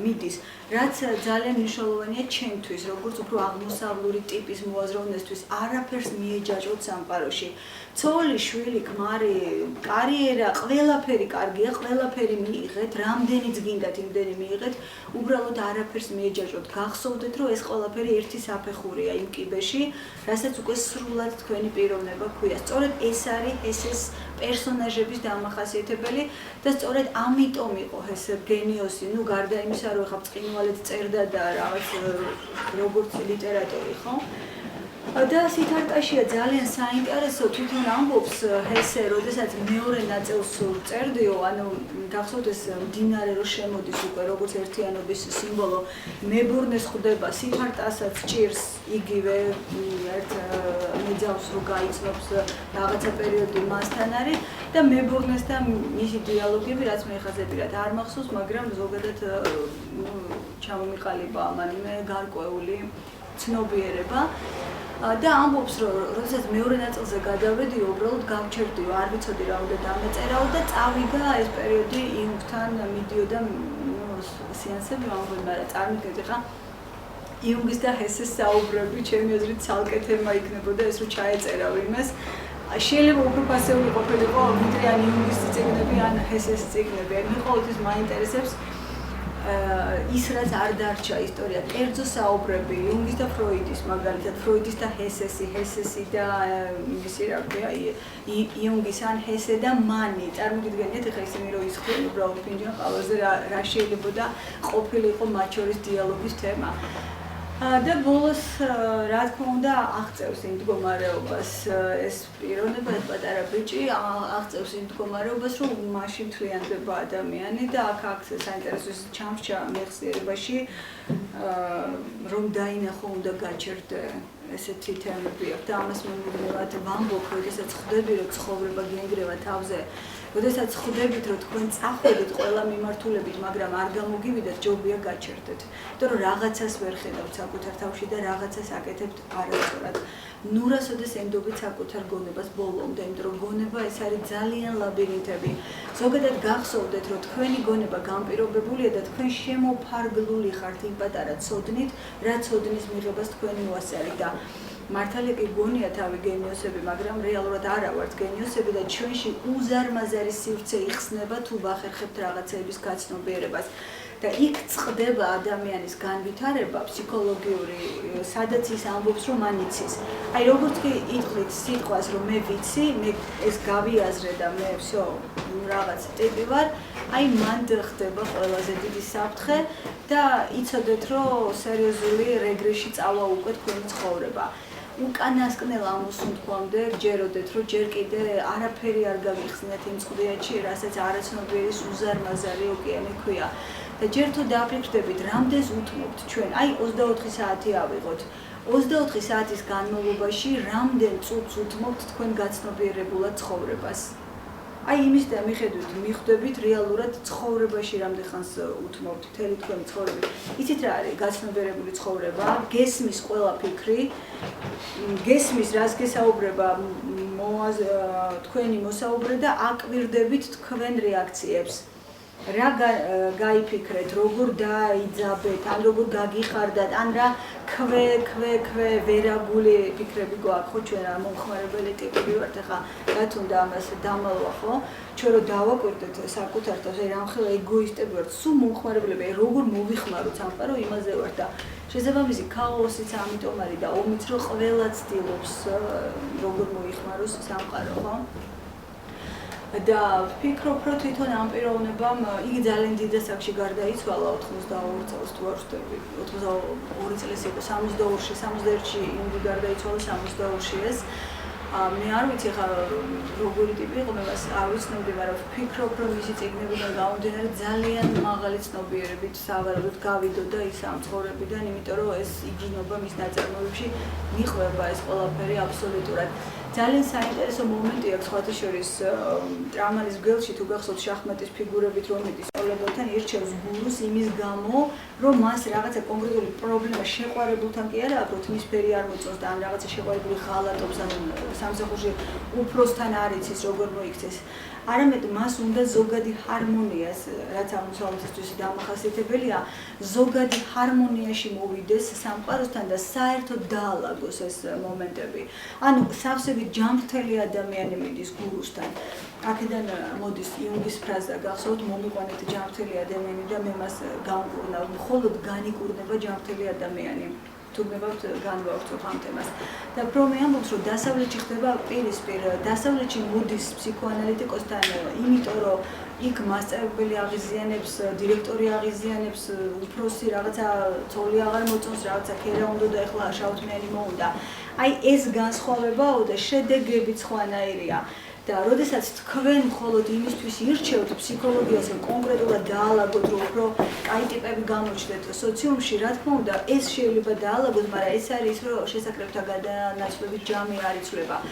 მიდის. რაც ძალიან მნიშვნელოვანია ჩემთვის, როგორც უფრო აღმოსავლური ტიპის მოაზროვნესთვის, არაფერს მიეჯაჭვოთ სამყაროში. ცოლი, შვილი, ქმარი, კარიერა, ყველაფერი კარგია, ყველაფერი მიიღეთ, რამდენიც გინდათ, იმდენი მიიღეთ, უბრალოდ არაფერს მიეჯაჭვოთ. გახსოვდეთ, რომ ეს ყველაფერი ერთი საფეხურია იმ კიბეში, რასაც უკვე სრულად თქვენი პიროვნება ქვია. სწორედ ეს არის ეს პერსონაჟების დამახასიათებელი და სწორედ ამიტომ იყო ეს გენიოსი, ну გარდა იმისა, რომ ხა ბრწყინვალედ წერდა და რაღაც როგორც ლიტერატორი, ხო? და სითარტაშია ძალიან საინტერესო თვითონ ამბობს ჰესე, როდესაც მეორე ნაწილს წერდიო, ანუ გახსოვთ ეს მდინარე რო შემოდის უკვე როგორც ერთიანობის სიმბოლო, მებურნეს ხვდება, სითარტასაც ჭირს იგივე ერთ მეძავს რო გაიცნობს რაღაცა პერიოდი მასთან არის და მებურნესთან მისი დიალოგები, რაც მე ხაზებირად არ მახსოვს, მაგრამ ზოგადად ჩამომიყალიბა ამანიმე გარკვეული ცნობიერება. და ამბობს, რომ როდესაც მეორე ნაწილზე გადავედი, უბრალოდ გავჩერდიო, არ ვიცოდი რა უნდა დამეწერაო და წავიდა ეს პერიოდი იუნგთან მიდიოდა სეანსები ამბობენ, მაგრამ წარმოგიდგენთ ხა იუნგის და ჰესეს საუბრები, ჩემი აზრით ცალკე თემა იქნებოდა ეს რომ ჩაეწერავ იმას. შეიძლება უფრო პასიური ყოფილიყო, ვიდრე ან იუნგის წიგნები, ან ჰესეს წიგნები. მე ყოველთვის მაინტერესებს ის რაც არ დარჩა ისტორია, კერძო საუბრები, იუნგის და ფროიდის, მაგალითად, ფროიდის და ჰესესი და მისი რა ქვია, იუნგის ან ჰესე და მანი. წარმოგიდგენთ, ეხლა ისინი რომ ისხდნენ უბრალოდ ფინჯან ყავაზე რა შეიძლება და ყოფილიყო მათ შორის დიალოგის თემა. და ბოლოს რა თქმა უნდა აღწევს იმ მდგომარეობას ეს პიროვნება, ეს პატარა ბიჭი აღწევს იმ მდგომარეობას, რომ მაშინ თლიანდება ადამიანი და აქ საინტერესო ჩამსჭა მეხსიერებაში რომ დაინახო უნდა გაჩერდე ესეთი თემები აქვს და ამას მომდევნულად ვამბობ, როდესაც ხვდები რომ ცხოვრება გენგრევა თავზე, როდესაც ხვდებით რომ თქვენ წახვედით ყველა მიმართულებით, მაგრამ არ გამოგივიდათ, ჯობია გაჩერდეთ. იმიტომ რომ რაღაცას ვერ ხედავთ საკუთარ თავში და რაღაცას აკეთებთ არასწორად. ნურასოდეს ენდობით საკუთარ გონებას ბოლომდე, იმიტომ რომ გონება ეს არის ძალიან ლაბირინთები. ზოგადად გახსოვდეთ, რომ თქვენი გონება განპირობებულია და თქვენ შემოფარგლული ხართ იმ პატარა ცოდნით, რა ცოდნის მიღებას თქვენი უასწარი და მართალია კი გონია თავი გენიოსები, მაგრამ რეალურად არა ვართ გენიოსები და ჩვენში უზარმაზარი სივრცე იხსნება თუ ვახერხებთ რაღაცების გაცნობიერებას. და იქ წყდება ადამიანის განვითარება ფსიქოლოგიური, სადაც ის ამბობს, რომ მან იცის. აი როგორც კი იტყვით სიტყვას, რომ მე ვიცი, მე ეს გავიაზრე და მე всё, რაღაც ტიპი ვარ, აი მან ხდება ყველაზე დიდი საფრთხე და იცოდეთ, რომ სერიოზული რეგრესში წავა უკვე თქვენი ცხოვრება. უკანასკნელ ამოსუნთქვამდე გჯეროდეთ, რომ ჯერ კიდე არაფერი არ გაგიხსნათ იმ წყვილებში, რასაც არაცნობიერის უზარმაზარი ოკეანე ქვია. და ჯერ თუ დაფიქრდებით, რამდენს უთმობთ ჩვენ, აი 24 საათი ავიღოთ. 24 საათის განმავლობაში რამდენ წუთს უთმობთ თქვენ გაცნობიერებულად ცხოვრებას. აი იმის და მიხედვით, მიხვდებით რეალურად ცხოვრებაში რამდენ ხანს უთმობთ მთელი თქვენი ცხოვრება. იცით რა არის გაცნობიერებული ცხოვრება? გესმის ყველა ფიქრი, გესმის რას გესაუბრება თქვენი მოსაუბრე და აკვირდებით თქვენ რეაქციებს. რა გაიფიქრეთ, როგორ დაიძაბეთ, ან როგორ გაგიხარდათ, ან რა ქვე ვერაგული ფიქრები გვაქვს, ხო ჩვენ რა მომხმარებელი ტიპები ვართ, ახლა რა თუნდა ამას დამალვა, ხო? ჩვენ რო დავაკვირდეთ საკუთარ თავს, აი რამხელა ეგოისტები ვართ, სულ მომხმარებლები, აი როგორ მოვიხმაროთ სამყარო, იმაზე ვარ და შესაბამისი ქაოსიც ამიტომ არის და ომიც რო ყველა ცდილობს როგორ მოიხმაროს სამყარო, ხო? და ვფიქრობ, რომ თვითონ ამ პიროვნებამ იგი ძალიან დიდ ასაკში გარდაიცვალა 82 წელს თუ არ ვშტები, 82 წელს იყო 62-ში, 61-ში იუნგი გარდაიცვალა 62-ში ეს. მე არ ვიცი ხა როგორი ტიპი იყო, მე მას არ ვიცნობდი, მაგრამ ვფიქრობ, რომ მისი წიგნებიდან გამომდინარე ძალიან მაღალი ცნობიერებით სავარაუდოდ გავიდოდა ის ამ ცხოვრებიდან, იმიტომ რომ ეს იგინობა მის ნაწარმოებებში მიყვება ეს ყველაფერი აბსოლუტურად. ძალიან საინტერესო მომენტი აქვს სხვათა შორის ტრამალის გველში თუ გახსოვთ შახმატის ფიგურებით რომ მიდის კოლეგებთან ირჩევს გურუს იმის გამო რომ მას რაღაცა კონკრეტული პრობლემა შეყვარებულთან კი არა აბრალოდ მის ფერი არ მოწონს და ამ რაღაცა შეყვარებული ღალატობს ან სამსახურში უფროსთან არ იცის როგორ მოიქცეს არამედ მას უნდა ზოგადი ჰარმონიას რაც აღმოსავლეთისთვის დამახასიათებელია ზოგადი ჰარმონიაში მოვიდეს სამყაროსთან და საერთოდ დაალაგოს ეს მომენტები ანუ სავსებით ჯანმრთელი ადამიანი მიდის გურუსთან აქედან მოდის იუნგის ფრაზა გახსოვთ მომიყვანეთ ჯანმრთელი ადამიანი და მე მას გავკურნავ მხოლოდ განიკურნება ჯანმრთელი ადამიანი თუ გნებავთ განვავრცობ ამ თემას და პრომე ამბობს რომ დასავლეთში ხდება პირისპირ დასავლეთში მოდის ფსიქოანალიტიკოსთან იმიტომ რომ იქ მასწავლებელი აღიზიანებს დირექტორი აღიზიანებს უფროსი რაღაცა ცოლი აღარ მოწონს რაღაცა ქერა უნდა და ეხლა შავთმიანი მოუნდა აი ეს განსხვავებაო და შედეგებიც ხვანაირია და როდესაც თქვენ მხოლოდ იმისთვის ირჩევთ ფსიქოლოგიას რომ კონკრეტულად დაალაგოთ რომ უფრო კაი ტიპები გამოჩნდეთ სოციუმში რა თქმა უნდა ეს შეიძლება დაალაგოს მაგრამ ეს არის რომ შესაძლებლთა გადანაცვლებით ჯამი არ იცვლება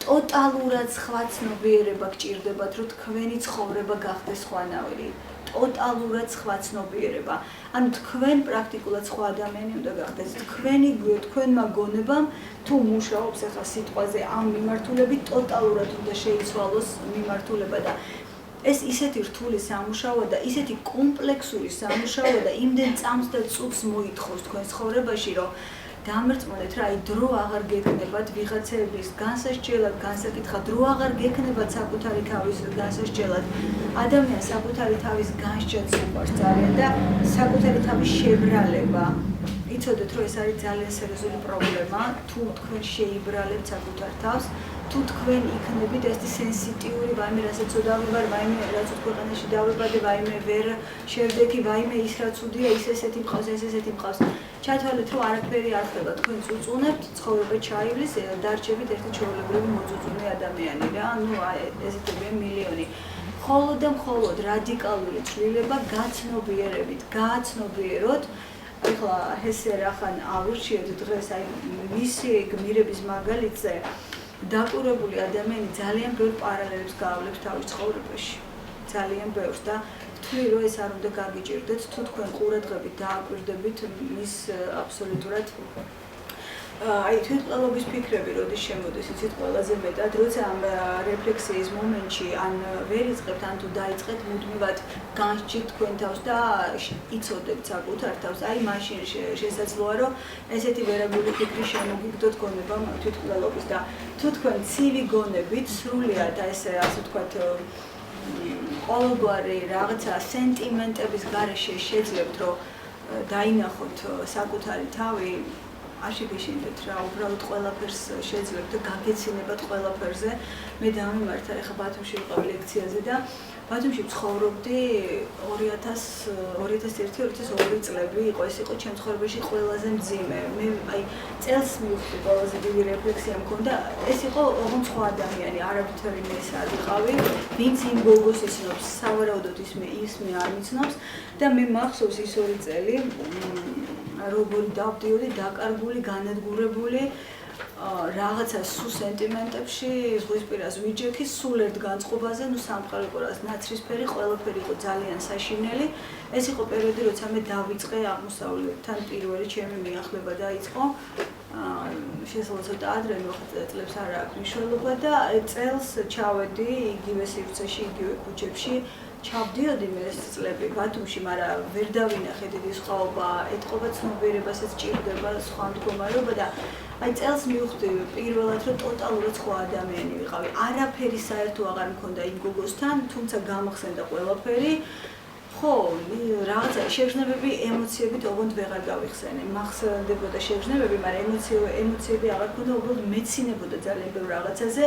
ტოტალურად სხვა ცნობიერება გჭირდებათ რომ თქვენი ცხოვრება გახდეს სხვანაირი ტოტალურად სხვა ცნობიერება ანუ თქვენ პრაქტიკულად სხვა ადამიანი უნდა გახდეთ თქვენმა გონებამ თუ მუშაობს ახლა სიტყვაზე ამ მიმართულებით ტოტალურად უნდა შეიცვალოს მიმართულება და ეს ისეთი რთული სამუშაოა და ისეთი კომპლექსური სამუშაოა და იმდენ წამს და წუთს მოითხოვს თქვენ ცხოვრებაში რომ დამერწმუნეთ რა აი დრო აღარ გეკნებათ ვიღაცების განსასჯელად განსაკითხად დრო აღარ გეკნებათ საკუთარი თავის განსასჯელად ადამიანს საკუთარი თავის განსჯელს უყვარს ძალიან და საკუთარი თავის შებრალება იცოდეთ რომ ეს არის ძალიან სერიოზული პრობლემა თუ თქვენ შეიბრალებთ საკუთარ თავს თუ თქვენ იქნებით ეს სენსიტიური ვაიმე რასაც ოდავი ვარ ვაიმე რაც ქვეყანაში დავებადე ვაიმე ვერ შევდექი ვაიმე ის რაც უდია ის ესეთი მყავს ეს ესეთი მყავს ჩათვალეთ რომ არაფერი არ ხდება თქვენ წუწუნებთ ცხოვრება ჩაივლის დარჩებით ერთი ჩვეულებრივი მოწუწუნე ადამიანი რა ну ესეთებია მილიონი მხოლოდ და მხოლოდ რადიკალური ცვლილება გააცნობიეროთ ეხლა ესე რახან ავირჩიეთ დღეს აი მისი გმირების მაგალითზე დაკვირვებული ადამიანი ძალიან ბევრ პარალელებს გაავლებს თავის ცხოვრებაში ძალიან ბევრს და თქვი რომ ეს არ უნდა გაგიჭირდეთ თუ თქვენ ყურადღებით დააკვირდებით მის აბსოლუტურად აი თვითმკვლელობის ფიქრები როდის შემოდის იცით ყველაზე მეტად როცა ამ რეფლექსიის მომენტში ან ვერ იწყებთ ან თუ დაიწყეთ მუდმივად განსჯით თქვენ თავს და იცოდებთ საკუთარ თავს აი მაშინ შესაძლოა რომ ესეთი ვერაგული ფიქრი შემოგიგდოთ გონებამ თვითმკვლელობის და თუ თქვენ ცივი გონებით სრულიად ესე ასე ვთქვათ ყოველგვარი რაღაცა სენტიმენტების გარეშე შეძლებთ რომ დაინახოთ საკუთარი თავი არ შეგეშინდეთ რა უბრალოდ ყველაფერს შეძლებთ და გაგეცინებათ ყველაფერზე მე დამიმართა ეხლა ბათუმში ვიყავ ლექციაზე და ბათუმში ცხოვრობდი 2001-2002 წლები იყო ეს იყო ჩემ ცხოვრებაში ყველაზე მძიმე მე აი წელს მივხვდი ყველაზე დიდი რეფლექსია მქონდა ეს იყო ოღონდ სხვა ადამიანი არაფერი მე ეს არ ვიყავი ვინც იმ გოგოს იცნობს სავარაუდოდ ის მე არ მიცნობს და მე მახსოვს ის 2 წელი როგორი დავდიოდი დაკარგული განადგურებული რაღაცა სულ სენტიმენტებში ზღვისპირას ვიჯექი სულ ერთ განწყობაზე ნუ სამყარო ყურას ნაცრისფერი ყველაფერი იყო ძალიან საშინელი ეს იყო პერიოდი როცა მე დავიწყე აღმოსავლეთთან პირველი ჩემი მიახლება დაიწყო შესაძლოა ცოტა ადრე მე 9 წლებს არ აქვს მნიშვნელობა და წელს ჩავედი იგივე სივრცეში იგივე ქუჩებში ჩავდიოდი მე ეს წლები ბათუმში, მაგრამ ვერ დავინახე დიდი სხვაობა, ეთყობა ცნობიერებასაც ჭირდება სხვა მდგომარეობა და აი წელს მივხვდი პირველად რომ ტოტალურად სხვა ადამიანი ვიყავი. არაფერი საერთო აღარ მქონდა იმ გოგოსთან, თუმცა გამახსენდა ყველაფერი. ხო, რაღაცა შეგრძნებები ემოციებით ოღონდ ვეღარ გავიხსენე. მახსენდებოდა შეგრძნებები, მაგრამ ემოციები აღარ მქონდა, უბრალოდ მეცინებოდა ძალიან ბევრ რაღაცაზე.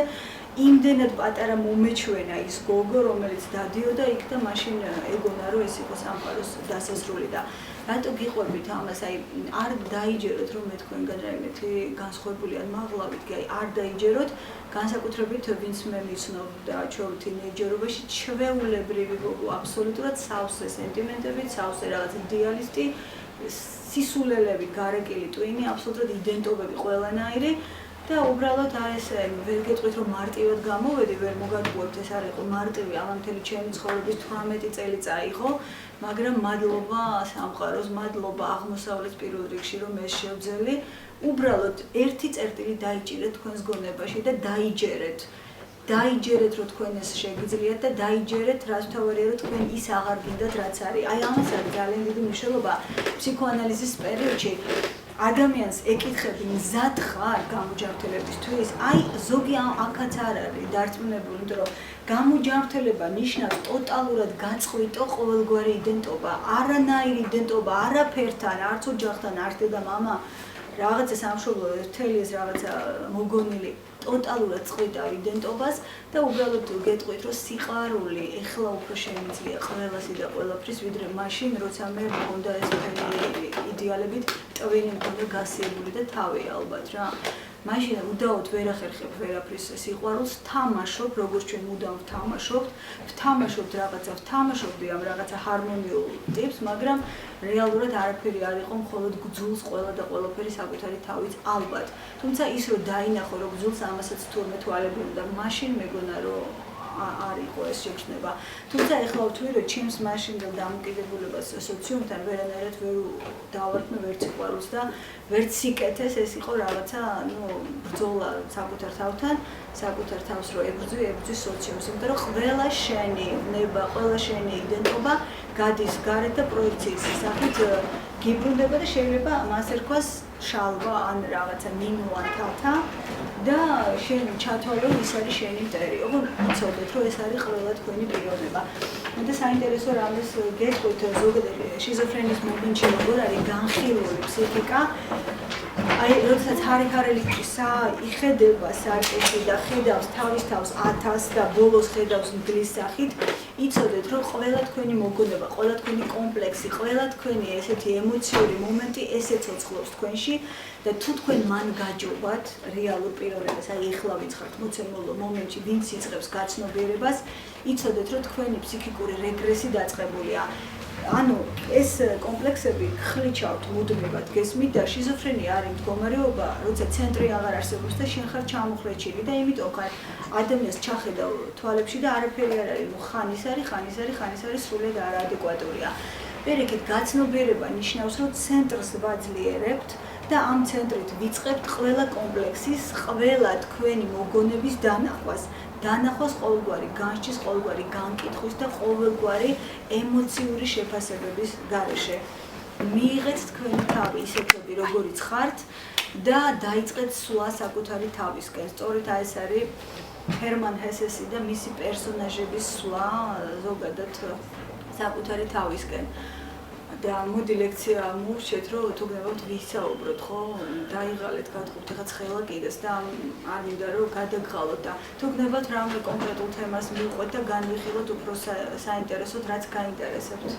იმდენად პატარა მომეჩვენა ის გოგო, რომელიც დადიოდა იქ და მაშინ ეგონა რომ ეს იყო სამყაროს დასასრული და რატო გიყვებით ამას, აი არ დაიჯეროთ რომ მე თქვენგან რაიმეთი განსხვავებული ან მაღლავით, აი არ დაიჯეროთ, განსაკუთრებით ვინც მე მიცნობ და ჩვენ თინეიჯერობაში ჩვეულებრივი გოგო, აბსოლუტურად სავსე სენტიმენტებით, სავსე რაღაც იდეალისტი, სისულელები, გარეკილი ტვინი, აბსოლუტურად იდენტობები ყველანაირი. და უბრალოდ აი ესე ვერ გეტყვით რომ მარტივად გამოვედი, ვერ მოგატყუებთ, ეს არ იყო მარტივი, ამ მთელი ჩემი ცხოვრების 18 წელი წაიღო, მაგრამ მადლობა სამყაროს, მადლობა აღმოსავლეთ პირველ რიგში რომ ეს შევძელი, უბრალოდ ერთი წერტილი დაიჭირეთ თქვენს გონებაში და დაიჯერეთ. დაიჯერეთ რომ თქვენ ეს შეგიძლიათ და დაიჯერეთ რაც თავარია რომ თქვენ ის აღარ გინდათ რაც არის. აი ამას არის ძალიან დიდი მნიშვნელობა ფსიქოანალიზის პერიოდში. ადამიანს ეკითხები მზად ხარ გამოჯანმრთელებისთვის? აი ზოგი აქაც არ არის დარწმუნებული, იმიტომ რომ გამოჯანმრთელება ნიშნავს ტოტალურად გაწყვიტო ყოველგვარი იდენტობა, არანაირი იდენტობა, არაფერთან, არც ოჯახთან, არც დედა მამა, რაღაცა სამშობლო, მთელი ეს რაღაცა მოგონილი ტოტალურად წყვიტავ იდენტობას და უბრალოდ გეტყვით რომ სიყვარული ეხლა უფრო შემიძლია ყველასი და ყველაფრის ვიდრე მაშინ როცა მე მქონდა ეს იდეალებით ტვინი მქონდა გასიებული და თავი ალბათ რა მაშინ უდაოდ ვერ ახერხებ ვერაფრის სიყვარულს თამაშობ როგორც ჩვენ მუდამ ვთამაშობთ რაღაცა ვთამაშობდი ამ რაღაცა ჰარმონიულ ტიპს მაგრამ რეალურად არაფერი არ იყო მხოლოდ გძულს ყველა და ყველაფერი საკუთარი თავით ალბათ თუმცა ის რომ დაინახო რომ გძულს ამასაც თურმე თვალები უნდა მაშინ მეგონა რომ არ იყო ეს შეგრძნება თუმცა ეხლა ვთვლი რომ ჩემს მაშინდელ დამოკიდებულებას სოციუმთან ვერანაირად ვერ დავარქმე ვერც სიყვარულს და ვერც სიკეთეს ეს იყო რაღაცა ბრძოლა საკუთარ თავთან საკუთარ თავს რო ებრძვი სოციუმს იმიტომ რომ ყველა შენი ნება ყველა შენი იდენტობა გადის გარეთ და პროექციის სახით გიბრუნდება და შეიძლება მას ერქვას შალვა ან რაღაცა მინუან თათა და შენ ჩათვალე რომ ის არის შენი მტერი. ოღონდ იცოდეთ რომ ეს არის ყველა თქვენი პიროვნება. და საინტერესო რამეს გეტყვით ზოგადად შიზოფრენიის მომენტში როგორ არის განხილული ფსიქიკა აი როდესაც ჰარი-ჰარელი იხედება სარკეში და ხედავს თავის თავს 1000 და ბოლოს ხედავს მგლის სახით იცოდეთ რომ ყველა თქვენი მოგონება, ყველა თქვენი კომპლექსი, ყველა თქვენი ესეთი ემოციური მომენტი ესე ცოცხლობს თქვენში და თუ თქვენ მან გაჯობათ რეალურ პიროვნებას, აი ეხლა ვიცხართ მოცემულო მომენტში, ვინც იწყებს გაცნობიერებას, იცოდეთ რომ თქვენი ფსიქიკური რეგრესი დაწყებულია. ანუ ეს კომპლექსები ხლიჩავთ მუდმივად გესმით და შიზოფრენია არის მდგომარეობა, როცა ცენტრი აღარ არსებობს და შენ ხარ ჩამოხრეჭილი და იმიტომ ხარ ადამიანს ჩახედავ თვალებში და არაფერი არ არის, ხანის არის სრულად არაადეკვატურია. პირიქით გაცნობიერება ნიშნავს რომ ცენტრს ვაძლიერებთ და ამ ცენტრით ვიწყებთ ყველა კომპლექსის, ყველა თქვენი მოგონების დანახვას ყოველგვარი განსჯის, ყოველგვარი განკითხვის და ყოველგვარი ემოციური შეფასებების გარეშე. მიიღეთ თქვენი თავი ისეთები, როგორიც ხართ და დაიწყეთ სვლა საკუთარი თავისკენ. სწორედ ეს არის ჰერმან ჰესესი და მისი პერსონაჟების სვლა ზოგადად საკუთარი თავისკენ. და მოდი ლექცია მოვშეთ რომ თუ გნებავთ ვისაუბროთ ხო დაიღალეთ გატყობთ ეხა ცხელა კიდეს და არ მინდა რომ გადაგღალოთ და თუ გნებავთ რამე კონკრეტულ თემას მივყვეთ და განვიხილოთ უფრო საინტერესოდ რაც გაინტერესებთ